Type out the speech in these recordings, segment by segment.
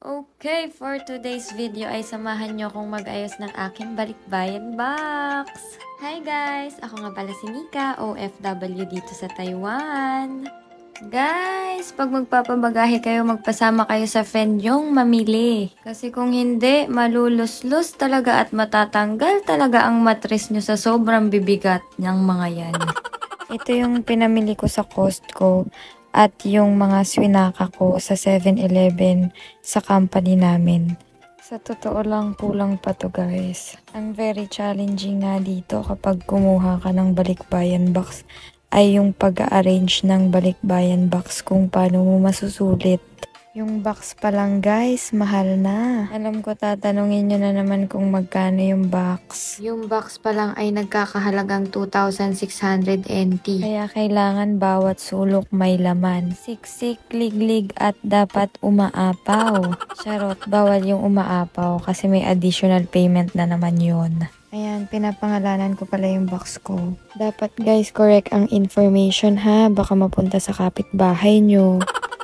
Okay, for today's video ay samahan nyo akong mag-ayos ng aking balikbayan box. Hi guys! Ako nga pala si Nika, OFW dito sa Taiwan. Guys, pag magpapabagahe kayo, magpasama kayo sa friend yung mamili. Kasi kung hindi, malulus-lus talaga at matatanggal talaga ang mattress nyo sa sobrang bibigat ng mga yan. Ito yung pinamili ko sa Costco. At yung mga swinaka ko sa 7-Eleven sa company namin. Sa totoo lang, kulang pa to guys. Ang very challenging nga dito kapag kumuha ka ng balikbayan box ay yung pag-arrange ng balikbayan box kung paano mo masusulit. Yung box pa lang guys, mahal na. Alam ko tatanungin nyo na naman kung magkano yung box. Yung box pa lang ay nagkakahalagang 2,600 NT. Kaya kailangan bawat sulok may laman. Siksik, liglig at dapat umaapaw. Charot, bawal yung umaapaw kasi may additional payment na naman yun. Ayan, pinapangalanan ko pala yung box ko. Dapat guys, correct ang information ha. Baka mapunta sa kapitbahay nyo.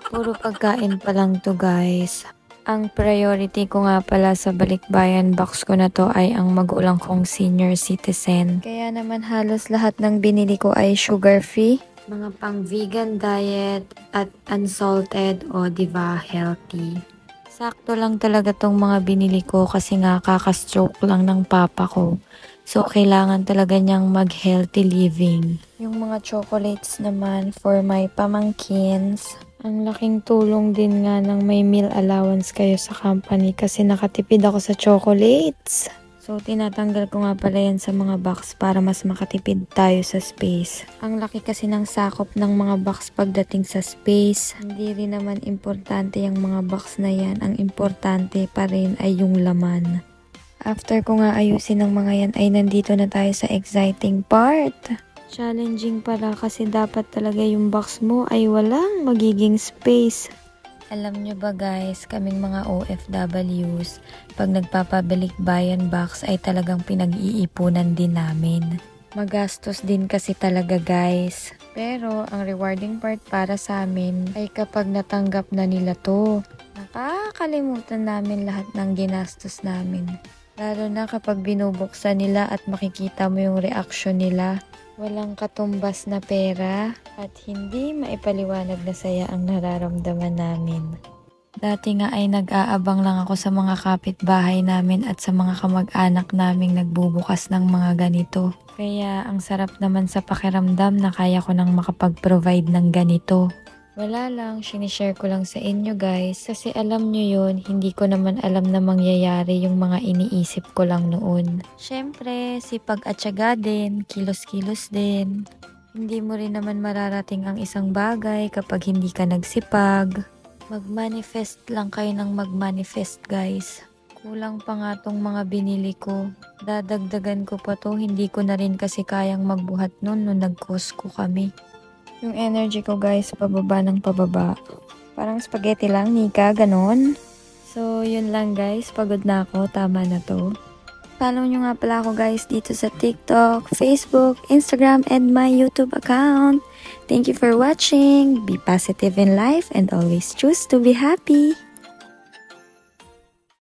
Puro pagkain pa lang to guys. Ang priority ko nga pala sa balikbayan box ko na to ay ang magulang kong senior citizen. Kaya naman halos lahat ng binili ko ay sugar free. Mga pang vegan diet at unsalted o diba healthy. Sakto lang talaga tong mga binili ko kasi nga kakastroke lang ng papa ko. So, kailangan talaga niyang mag-healthy living. Yung mga chocolates naman for my pamangkins. Ang laking tulong din nga ng may meal allowance kayo sa company kasi nakatipid ako sa chocolates. So, tinatanggal ko nga pala yan sa mga box para mas makatipid tayo sa space. Ang laki kasi ng sakop ng mga box pagdating sa space. Hindi rin naman importante yung mga box na yan. Ang importante pa rin ay yung laman. After ko nga ayusin ng mga yan ay nandito na tayo sa exciting part. Challenging pala kasi dapat talaga yung box mo ay walang magiging space. Alam nyo ba guys, kaming mga OFWs, pag nagpapabalik-bayan box ay talagang pinag-iipunan din namin. Magastos din kasi talaga guys. Pero ang rewarding part para sa amin ay kapag natanggap na nila to. Nakakalimutan namin lahat ng ginastos namin. Lalo na kapag binubuksan nila at makikita mo yung reaksyon nila. Walang katumbas na pera at hindi maipaliwanag na saya ang nararamdaman namin. Dati nga ay nag-aabang lang ako sa mga kapitbahay namin at sa mga kamag-anak naming nagbubukas ng mga ganito. Kaya ang sarap naman sa pakiramdam na kaya ko nang makapag-provide ng ganito. Wala lang, sinishare ko lang sa inyo guys kasi alam nyo yun, hindi ko naman alam na mangyayari yung mga iniisip ko lang noon. Syempre, sipag at tiyaga din, kilos-kilos din. Hindi mo rin naman mararating ang isang bagay kapag hindi ka nagsipag. Mag-manifest lang kayo ng mag-manifest guys. Kulang pa nga tong mga binili ko. Dadagdagan ko pa to, hindi ko na rin kasi kayang magbuhat nun nung nag-Costco kami. Yung energy ko guys, pababa ng pababa. Parang spaghetti lang, Nika, ganon. So, yun lang guys. Pagod na ako. Tama na to. Follow nyo nga pala ako guys dito sa TikTok, Facebook, Instagram, and my YouTube account. Thank you for watching. Be positive in life and always choose to be happy.